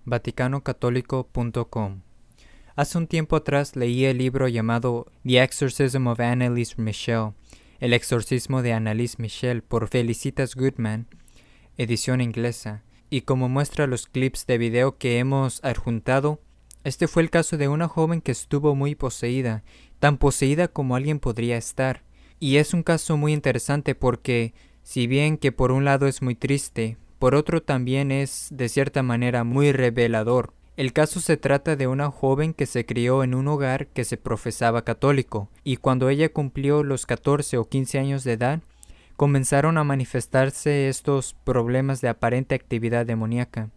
VaticanoCatólico.com. Hace un tiempo atrás leí el libro llamado The Exorcism of Anneliese Michel, El exorcismo de Anneliese Michel, por Felicitas Goodman, edición inglesa, y como muestra los clips de video que hemos adjuntado, este fue el caso de una joven que estuvo muy poseída, tan poseída como alguien podría estar. Y es un caso muy interesante porque, si bien que por un lado es muy triste, por otro también es de cierta manera muy revelador. El caso se trata de una joven que se crió en un hogar que se profesaba católico, y cuando ella cumplió los 14 o 15 años de edad, comenzaron a manifestarse estos problemas de aparente actividad demoníaca.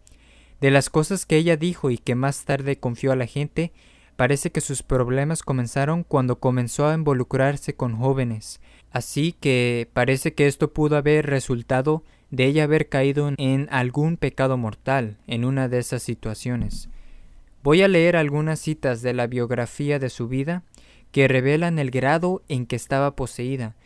De las cosas que ella dijo y que más tarde confió a la gente, parece que sus problemas comenzaron cuando comenzó a involucrarse con jóvenes. Así que parece que esto pudo haber resultado de ella haber caído en algún pecado mortal en una de esas situaciones. Voy a leer algunas citas de la biografía de su vida que revelan el grado en que estaba poseída.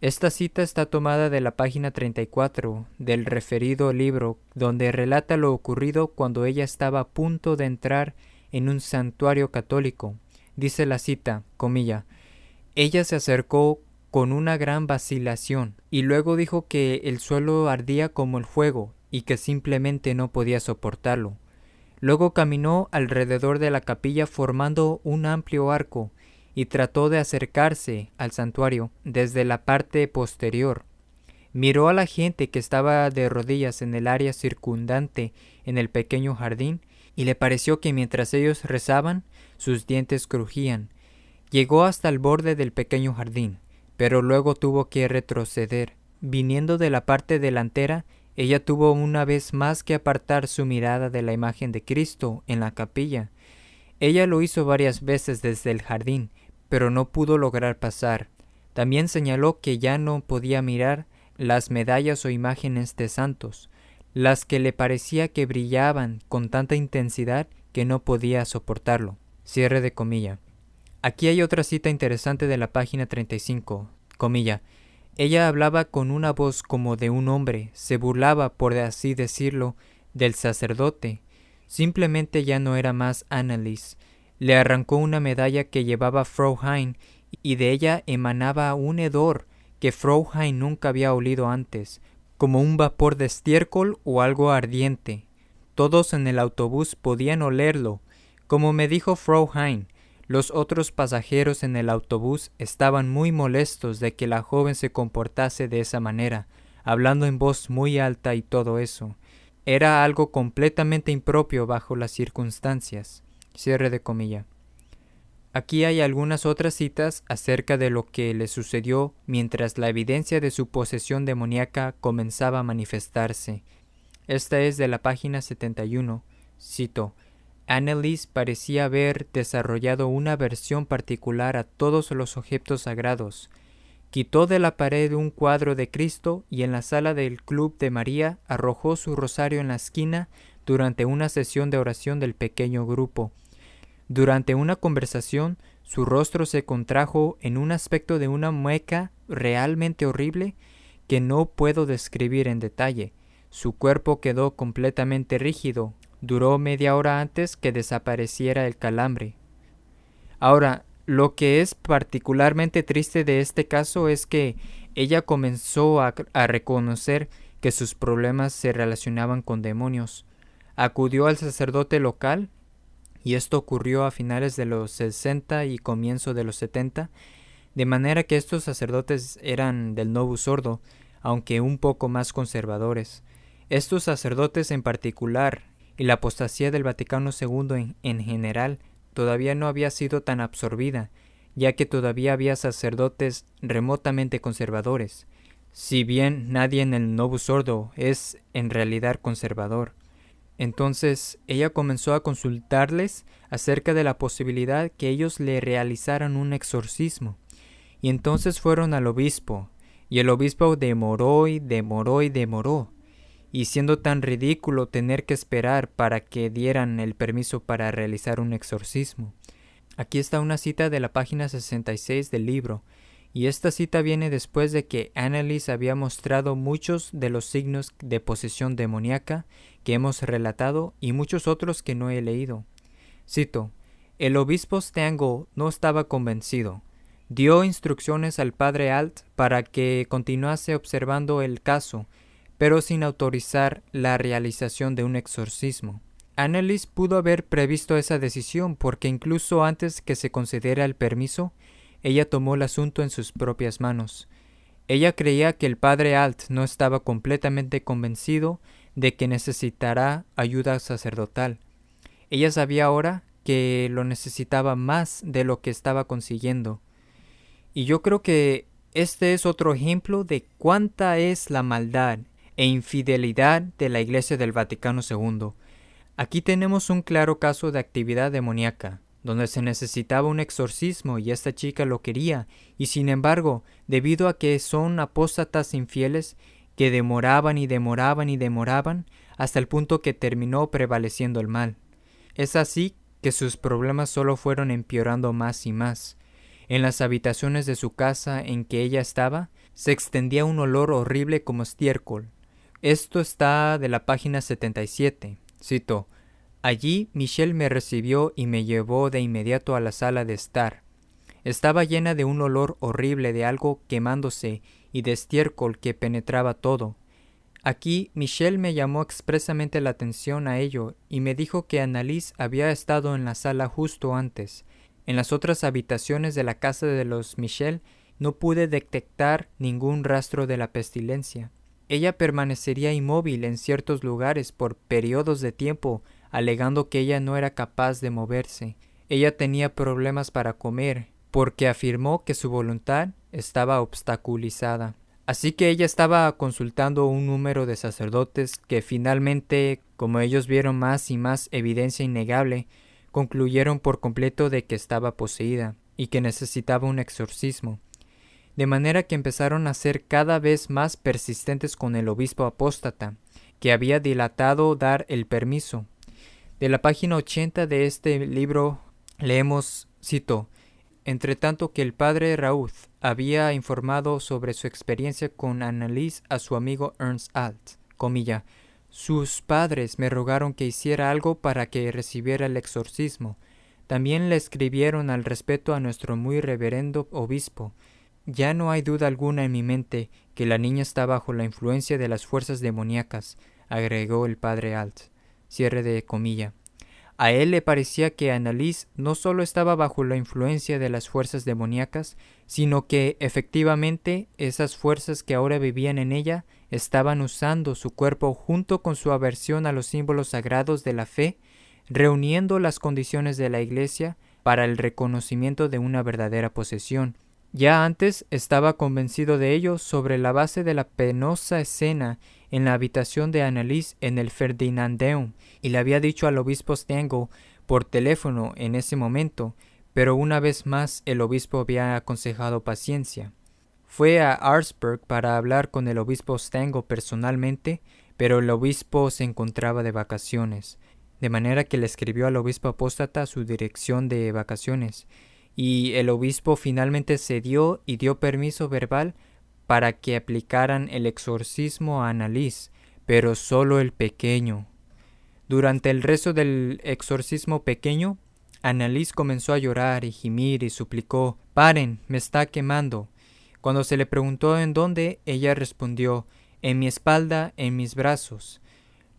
Esta cita está tomada de la página 34 del referido libro, donde relata lo ocurrido cuando ella estaba a punto de entrar en un santuario católico. Dice la cita, comilla, ella se acercó con una gran vacilación y luego dijo que el suelo ardía como el fuego y que simplemente no podía soportarlo. Luego caminó alrededor de la capilla formando un amplio arco y trató de acercarse al santuario desde la parte posterior. Miró a la gente que estaba de rodillas en el área circundante en el pequeño jardín y le pareció que mientras ellos rezaban, sus dientes crujían. Llegó hasta el borde del pequeño jardín, pero luego tuvo que retroceder. Viniendo de la parte delantera, ella tuvo una vez más que apartar su mirada de la imagen de Cristo en la capilla. Ella lo hizo varias veces desde el jardín, pero no pudo lograr pasar. También señaló que ya no podía mirar las medallas o imágenes de santos, las que le parecía que brillaban con tanta intensidad que no podía soportarlo. Cierre de comilla. Aquí hay otra cita interesante de la página 35, comilla. Ella hablaba con una voz como de un hombre, se burlaba, por así decirlo, del sacerdote. Simplemente ya no era más Anneliese. Le arrancó una medalla que llevaba Fraulein y de ella emanaba un hedor que Fraulein nunca había olido antes, como un vapor de estiércol o algo ardiente. Todos en el autobús podían olerlo. Como me dijo Fraulein, los otros pasajeros en el autobús estaban muy molestos de que la joven se comportase de esa manera, hablando en voz muy alta y todo eso. Era algo completamente impropio bajo las circunstancias. Cierre de comilla. Aquí hay algunas otras citas acerca de lo que le sucedió mientras la evidencia de su posesión demoníaca comenzaba a manifestarse. Esta es de la página 71. Cito: Anneliese parecía haber desarrollado una aversión particular a todos los objetos sagrados. Quitó de la pared un cuadro de Cristo y en la sala del Club de María arrojó su rosario en la esquina durante una sesión de oración del pequeño grupo. Durante una conversación, su rostro se contrajo en un aspecto de una mueca realmente horrible que no puedo describir en detalle. Su cuerpo quedó completamente rígido. Duró media hora antes que desapareciera el calambre. Ahora, lo que es particularmente triste de este caso es que ella comenzó a reconocer que sus problemas se relacionaban con demonios. Acudió al sacerdote local, y esto ocurrió a finales de los 60 y comienzo de los 70, de manera que estos sacerdotes eran del Novus Ordo, aunque un poco más conservadores. Estos sacerdotes en particular, y la apostasía del Vaticano II en general, todavía no había sido tan absorbida, ya que todavía había sacerdotes remotamente conservadores, si bien nadie en el Novus Ordo es en realidad conservador. Entonces ella comenzó a consultarles acerca de la posibilidad que ellos le realizaran un exorcismo, y entonces fueron al obispo, y el obispo demoró y demoró y demoró, y siendo tan ridículo tener que esperar para que dieran el permiso para realizar un exorcismo. Aquí está una cita de la página 66 del libro, y esta cita viene después de que Anneliese había mostrado muchos de los signos de posesión demoníaca que hemos relatado y muchos otros que no he leído. Cito: el obispo Stengel no estaba convencido. Dio instrucciones al padre Alt para que continuase observando el caso, pero sin autorizar la realización de un exorcismo. Anneliese pudo haber previsto esa decisión porque incluso antes que se concediera el permiso, ella tomó el asunto en sus propias manos. Ella creía que el padre Alt no estaba completamente convencido de que necesitará ayuda sacerdotal. Ella sabía ahora que lo necesitaba más de lo que estaba consiguiendo. Y yo creo que este es otro ejemplo de cuánta es la maldad e infidelidad de la Iglesia del Vaticano II. Aquí tenemos un claro caso de actividad demoníaca, donde se necesitaba un exorcismo y esta chica lo quería, y sin embargo, debido a que son apóstatas infieles que demoraban y demoraban y demoraban, hasta el punto que terminó prevaleciendo el mal. Es así que sus problemas solo fueron empeorando más y más. En las habitaciones de su casa en que ella estaba, se extendía un olor horrible como estiércol. Esto está de la página 77. Cito: allí Michelle me recibió y me llevó de inmediato a la sala de estar. Estaba llena de un olor horrible de algo quemándose y de estiércol que penetraba todo. Aquí Michelle me llamó expresamente la atención a ello y me dijo que Anneliese había estado en la sala justo antes. En las otras habitaciones de la casa de los Michelle no pude detectar ningún rastro de la pestilencia. Ella permanecería inmóvil en ciertos lugares por periodos de tiempo, alegando que ella no era capaz de moverse. Ella tenía problemas para comer, porque afirmó que su voluntad estaba obstaculizada. Así que ella estaba consultando un número de sacerdotes que finalmente, como ellos vieron más y más evidencia innegable, concluyeron por completo de que estaba poseída y que necesitaba un exorcismo. De manera que empezaron a ser cada vez más persistentes con el obispo apóstata, que había dilatado dar el permiso. De la página 80 de este libro leemos, cito: entre tanto que el padre Raoult había informado sobre su experiencia con Anneliese a su amigo Ernst Alt, comilla, sus padres me rogaron que hiciera algo para que recibiera el exorcismo. También le escribieron al respecto a nuestro muy reverendo obispo. Ya no hay duda alguna en mi mente que la niña está bajo la influencia de las fuerzas demoníacas, agregó el padre Alt. Cierre de comilla. A él le parecía que Anneliese no solo estaba bajo la influencia de las fuerzas demoníacas, sino que efectivamente esas fuerzas que ahora vivían en ella estaban usando su cuerpo junto con su aversión a los símbolos sagrados de la fe, reuniendo las condiciones de la Iglesia para el reconocimiento de una verdadera posesión. Ya antes estaba convencido de ello sobre la base de la penosa escena en la habitación de Anneliese en el Ferdinandeum, y le había dicho al obispo Stengel por teléfono en ese momento, pero una vez más el obispo había aconsejado paciencia. Fue a Augsburg para hablar con el obispo Stengel personalmente, pero el obispo se encontraba de vacaciones, de manera que le escribió al obispo apóstata su dirección de vacaciones, y el obispo finalmente cedió y dio permiso verbal para que aplicaran el exorcismo a Anneliese, pero solo el pequeño. Durante el rezo del exorcismo pequeño, Anneliese comenzó a llorar y gemir y suplicó: «¡Paren! ¡Me está quemando!». Cuando se le preguntó en dónde, ella respondió: «En mi espalda, en mis brazos».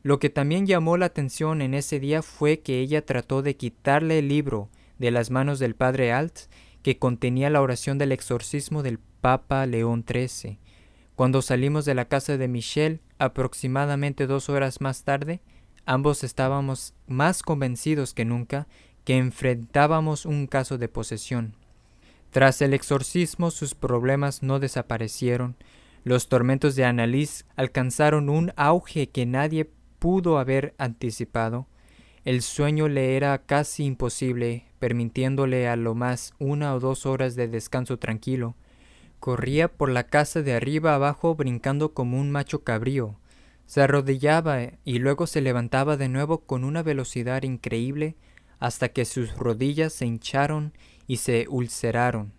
Lo que también llamó la atención en ese día fue que ella trató de quitarle el libro de las manos del padre Alt, que contenía la oración del exorcismo del Papa León XIII. Cuando salimos de la casa de Michelle, aproximadamente 2 horas más tarde, ambos estábamos más convencidos que nunca que enfrentábamos un caso de posesión. Tras el exorcismo, sus problemas no desaparecieron. Los tormentos de Anneliese alcanzaron un auge que nadie pudo haber anticipado. El sueño le era casi imposible, permitiéndole a lo más 1 o 2 horas de descanso tranquilo. Corría por la casa de arriba abajo brincando como un macho cabrío. Se arrodillaba y luego se levantaba de nuevo con una velocidad increíble hasta que sus rodillas se hincharon y se ulceraron.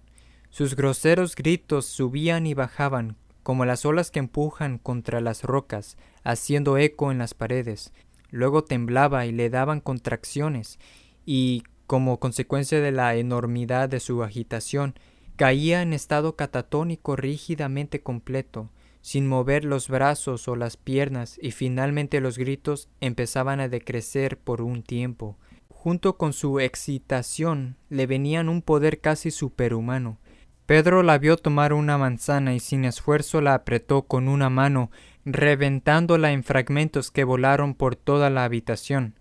Sus groseros gritos subían y bajaban, como las olas que empujan contra las rocas, haciendo eco en las paredes. Luego temblaba y le daban contracciones, y, como consecuencia de la enormidad de su agitación, caía en estado catatónico rígidamente completo, sin mover los brazos o las piernas, y finalmente los gritos empezaban a decrecer por un tiempo. Junto con su excitación le venían un poder casi superhumano. Pedro la vio tomar una manzana y sin esfuerzo la apretó con una mano, reventándola en fragmentos que volaron por toda la habitación.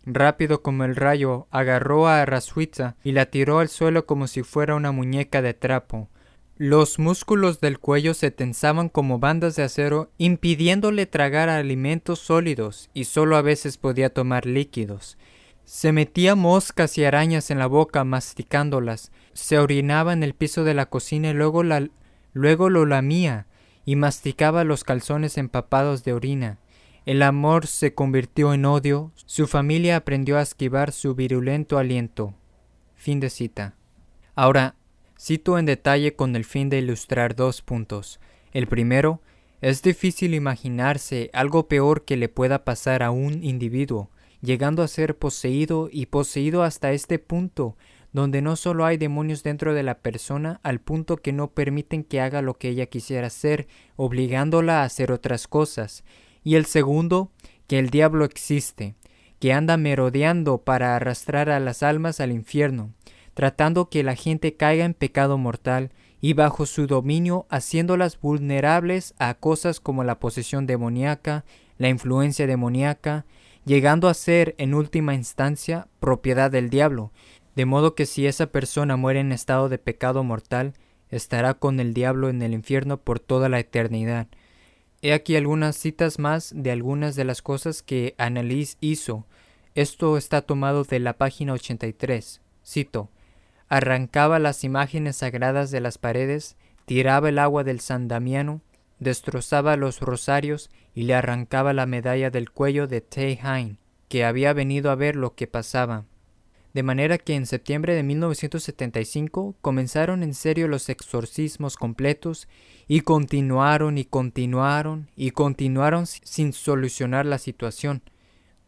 Rápido como el rayo, agarró a Rasuitza y la tiró al suelo como si fuera una muñeca de trapo. Los músculos del cuello se tensaban como bandas de acero, impidiéndole tragar alimentos sólidos, y solo a veces podía tomar líquidos. Se metía moscas y arañas en la boca, masticándolas. Se orinaba en el piso de la cocina y luego lo lamía y masticaba los calzones empapados de orina. El amor se convirtió en odio. Su familia aprendió a esquivar su virulento aliento. Fin de cita. Ahora, cito en detalle con el fin de ilustrar 2 puntos. El primero, es difícil imaginarse algo peor que le pueda pasar a un individuo, llegando a ser poseído y poseído hasta este punto, donde no solo hay demonios dentro de la persona al punto que no permiten que haga lo que ella quisiera hacer, obligándola a hacer otras cosas. Y el segundo, que el diablo existe, que anda merodeando para arrastrar a las almas al infierno, tratando que la gente caiga en pecado mortal y bajo su dominio haciéndolas vulnerables a cosas como la posesión demoníaca, la influencia demoníaca, llegando a ser, en última instancia, propiedad del diablo, de modo que si esa persona muere en estado de pecado mortal, estará con el diablo en el infierno por toda la eternidad. He aquí algunas citas más de algunas de las cosas que Anneliese hizo. Esto está tomado de la página 83. Cito: arrancaba las imágenes sagradas de las paredes, tiraba el agua del San Damiano, destrozaba los rosarios y le arrancaba la medalla del cuello de Tay Hein, que había venido a ver lo que pasaba. De manera que en septiembre de 1975 comenzaron en serio los exorcismos completos y continuaron sin solucionar la situación.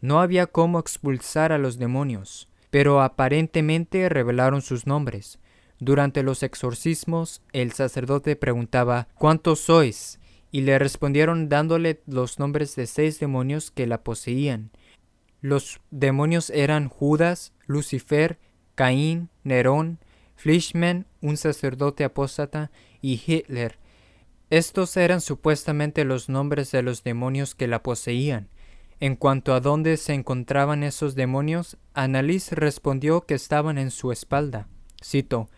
No había cómo expulsar a los demonios, pero aparentemente revelaron sus nombres. Durante los exorcismos, el sacerdote preguntaba ¿cuántos sois? Y le respondieron dándole los nombres de 6 demonios que la poseían. Los demonios eran Judas, Lucifer, Caín, Nerón, Fleischmann, un sacerdote apóstata, y Hitler. Estos eran supuestamente los nombres de los demonios que la poseían. En cuanto a dónde se encontraban esos demonios, Anneliese respondió que estaban en su espalda. Cito: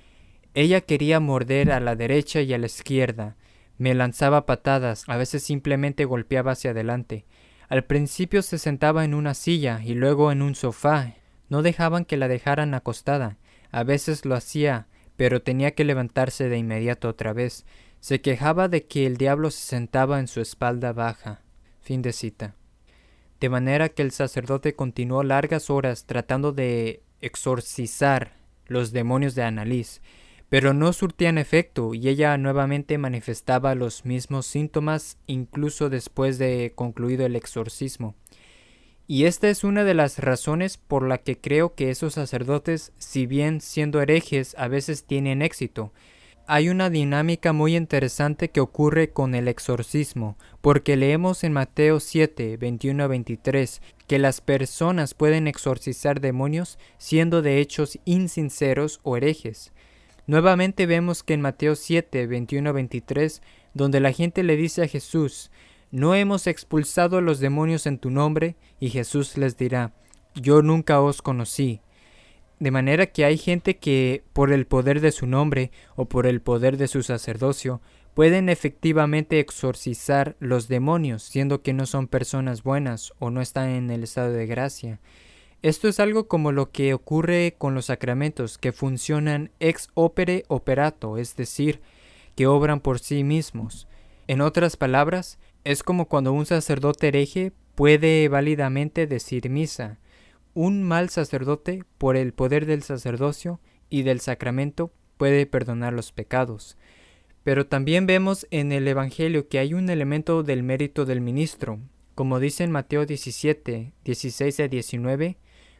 ella quería morder a la derecha y a la izquierda. Me lanzaba patadas, a veces simplemente golpeaba hacia adelante. Al principio se sentaba en una silla y luego en un sofá. No dejaban que la dejaran acostada. A veces lo hacía, pero tenía que levantarse de inmediato otra vez. Se quejaba de que el diablo se sentaba en su espalda baja. Fin de cita. De manera que el sacerdote continuó largas horas tratando de exorcizar los demonios de Anneliese, pero no surtían efecto y ella nuevamente manifestaba los mismos síntomas incluso después de concluido el exorcismo. Y esta es una de las razones por la que creo que esos sacerdotes, si bien siendo herejes, a veces tienen éxito. Hay una dinámica muy interesante que ocurre con el exorcismo, porque leemos en Mateo 7, 21 a 23, que las personas pueden exorcizar demonios siendo de hechos insinceros o herejes. Nuevamente vemos que en Mateo 7, 21 a 23, donde la gente le dice a Jesús: ¿no hemos expulsado los demonios en tu nombre? Y Jesús les dirá: yo nunca os conocí. De manera que hay gente que, por el poder de su nombre o por el poder de su sacerdocio, pueden efectivamente exorcizar los demonios, siendo que no son personas buenas o no están en el estado de gracia. Esto es algo como lo que ocurre con los sacramentos, que funcionan ex opere operato, es decir, que obran por sí mismos. En otras palabras, es como cuando un sacerdote hereje puede válidamente decir misa. Un mal sacerdote, por el poder del sacerdocio y del sacramento, puede perdonar los pecados. Pero también vemos en el Evangelio que hay un elemento del mérito del ministro. Como dice en Mateo 17, 16 a 19,